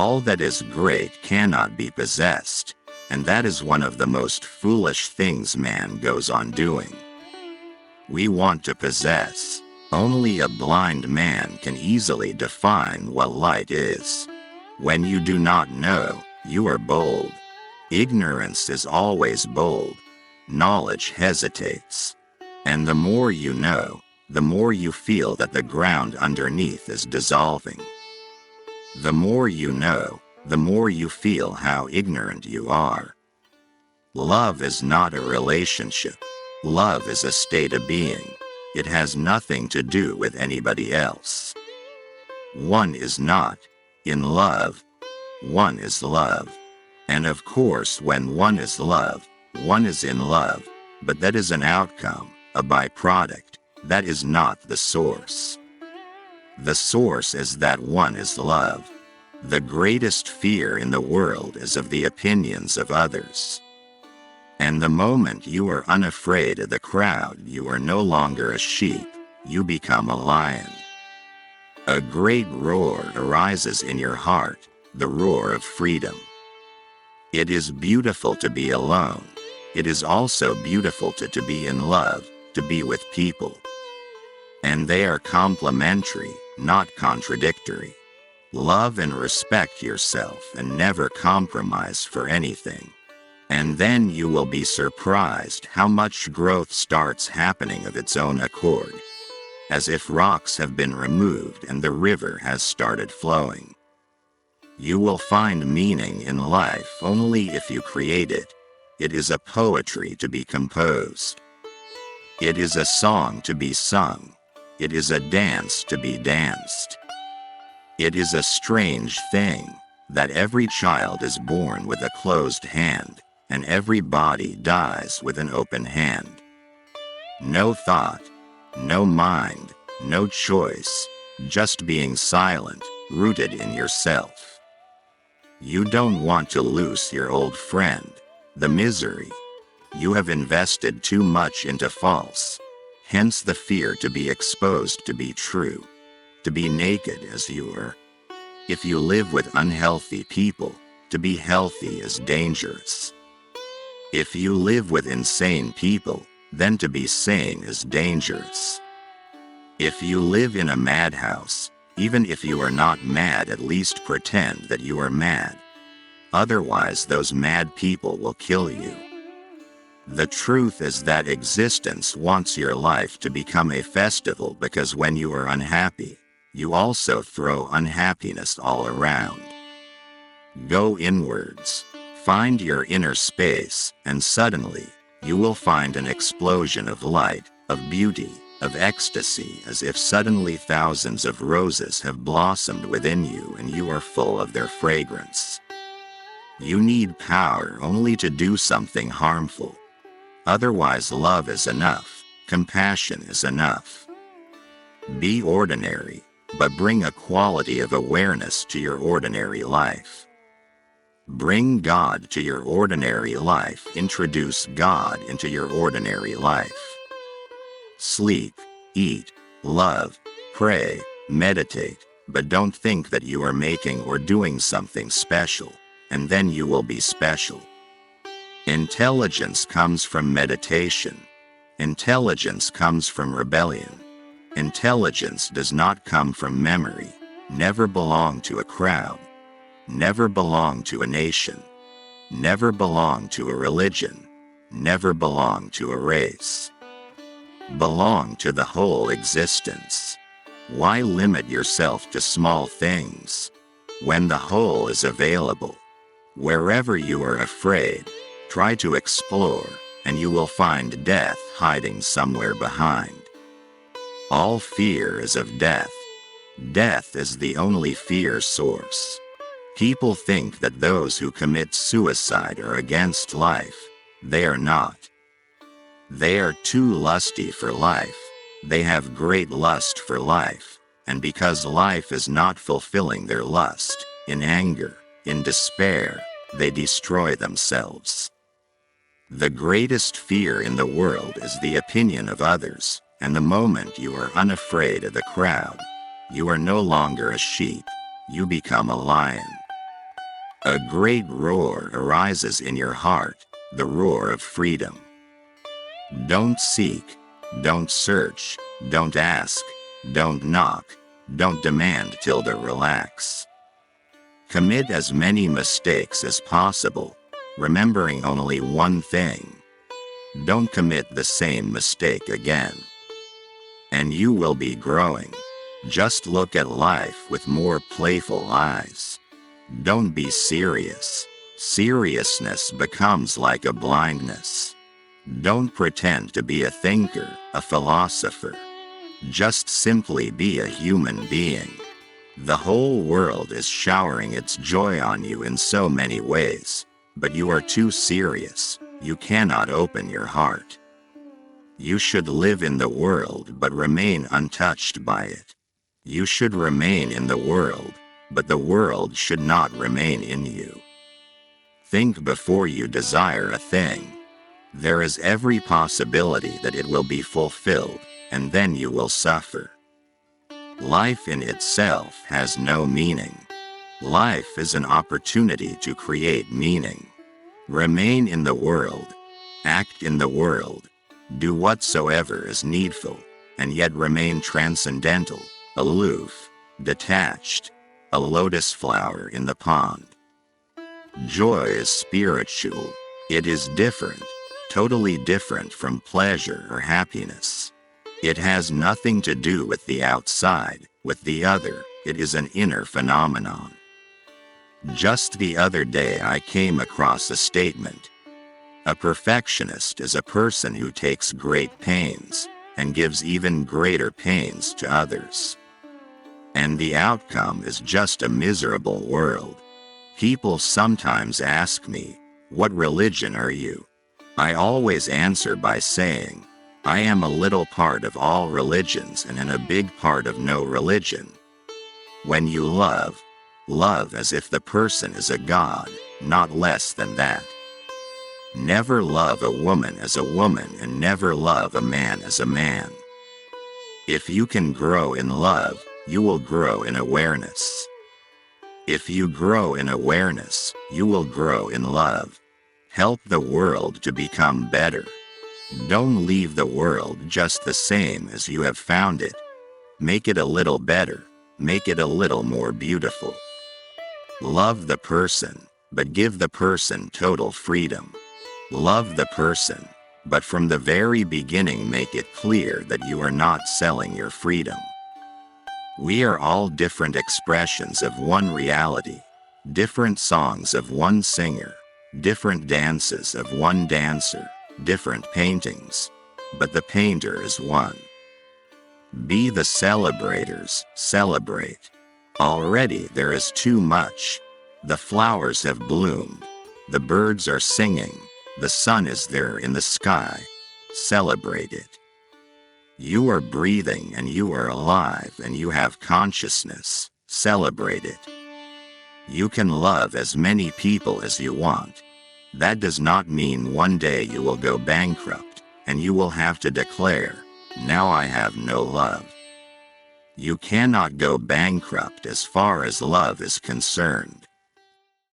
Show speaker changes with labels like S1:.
S1: All that is great cannot be possessed, and that is one of the most foolish things man goes on doing. We want to possess. Only a blind man can easily define what light is. When you do not know, you are bold. Ignorance is always bold. Knowledge hesitates. And the more you know, the more you feel that the ground underneath is dissolving. The more you know, the more you feel how ignorant you are. Love is not a relationship. Love is a state of being. It has nothing to do with anybody else. One is not in love. One is love. And of course, when one is love, one is in love, but that is an outcome, a byproduct. That is not the source. The source is that one is love. The greatest fear in the world is of the opinions of others. And the moment you are unafraid of the crowd, you are no longer a sheep, you become a lion. A great roar arises in your heart, the roar of freedom. It is beautiful to be alone. It is also beautiful to be in love, to be with people. And they are complementary, not contradictory. Love and respect yourself and never compromise for anything. And then you will be surprised how much growth starts happening of its own accord, as if rocks have been removed and the river has started flowing. You will find meaning in life only if you create it. It is a poetry to be composed. It is a song to be sung. It is a dance to be danced. It is a strange thing that every child is born with a closed hand, and every body dies with an open hand. No thought, no mind, no choice, just being silent, rooted in yourself. You don't want to lose your old friend, the misery. You have invested too much into false, hence the fear to be exposed to be true, to be naked as you are. If you live with unhealthy people, to be healthy is dangerous. If you live with insane people, then to be sane is dangerous. If you live in a madhouse, even if you are not mad, at least pretend that you are mad. Otherwise, those mad people will kill you. The truth is that existence wants your life to become a festival, because when you are unhappy, you also throw unhappiness all around. Go inwards. Find your inner space, and suddenly, you will find an explosion of light, of beauty, of ecstasy, as if suddenly thousands of roses have blossomed within you and you are full of their fragrance. You need power only to do something harmful. Otherwise, love is enough, compassion is enough. Be ordinary, but bring a quality of awareness to your ordinary life. Bring God to your ordinary life. Introduce God into your ordinary life. Sleep, eat, love, pray, meditate, but don't think that you are making or doing something special, and then you will be special. Intelligence comes from meditation. Intelligence comes from rebellion. Intelligence does not come from memory. Never belong to a crowd. Never belong to a nation. Never belong to a religion. Never belong to a race. Belong to the whole existence. Why limit yourself to small things when the whole is available? Wherever you are afraid, try to explore, and you will find death hiding somewhere behind. All fear is of death. Death is the only fear source. People think that those who commit suicide are against life. They are not. They are too lusty for life. They have great lust for life, and because life is not fulfilling their lust, in anger, in despair, they destroy themselves. The greatest fear in the world is the opinion of others, and the moment you are unafraid of the crowd, you are no longer a sheep, you become a lion. A great roar arises in your heart, the roar of freedom. Don't seek, don't search, don't ask, don't knock, don't demand till to relax. Commit as many mistakes as possible, remembering only one thing. Don't commit the same mistake again. And you will be growing. Just look at life with more playful eyes. Don't be serious. Seriousness becomes like a blindness. Don't pretend to be a thinker, a philosopher. Just simply be a human being. The whole world is showering its joy on you in so many ways, but you are too serious. You cannot open your heart. You should live in the world but remain untouched by it. You should remain in the world, but the world should not remain in you. Think before you desire a thing. There is every possibility that it will be fulfilled, and then you will suffer. Life in itself has no meaning. Life is an opportunity to create meaning. Remain in the world. Act in the world. Do whatsoever is needful, and yet remain transcendental, aloof, detached, a lotus flower in the pond. Joy is spiritual. It is different, totally different from pleasure or happiness. It has nothing to do with the outside, with the other. It is an inner phenomenon. Just the other day I came across a statement. A perfectionist is a person who takes great pains, and gives even greater pains to others. And the outcome is just a miserable world. People sometimes ask me, "What religion are you?" I always answer by saying, I am a little part of all religions and a big part of no religion. When you love, love as if the person is a god, not less than that. Never love a woman as a woman and never love a man as a man. If you can grow in love, you will grow in awareness. If you grow in awareness, you will grow in love. Help the world to become better. Don't leave the world just the same as you have found it. Make it a little better. Make it a little more beautiful. Love the person, but give the person total freedom. Love the person, but from the very beginning make it clear that you are not selling your freedom. We are all different expressions of one reality, different songs of one singer, different dances of one dancer, different paintings, but the painter is one. Be the celebrators, celebrate. Already there is too much. The flowers have bloomed, the birds are singing, the sun is there in the sky. Celebrate it. You are breathing and you are alive and you have consciousness. Celebrate it. You can love as many people as you want. That does not mean one day you will go bankrupt and you will have to declare, "Now I have no love." You cannot go bankrupt as far as love is concerned.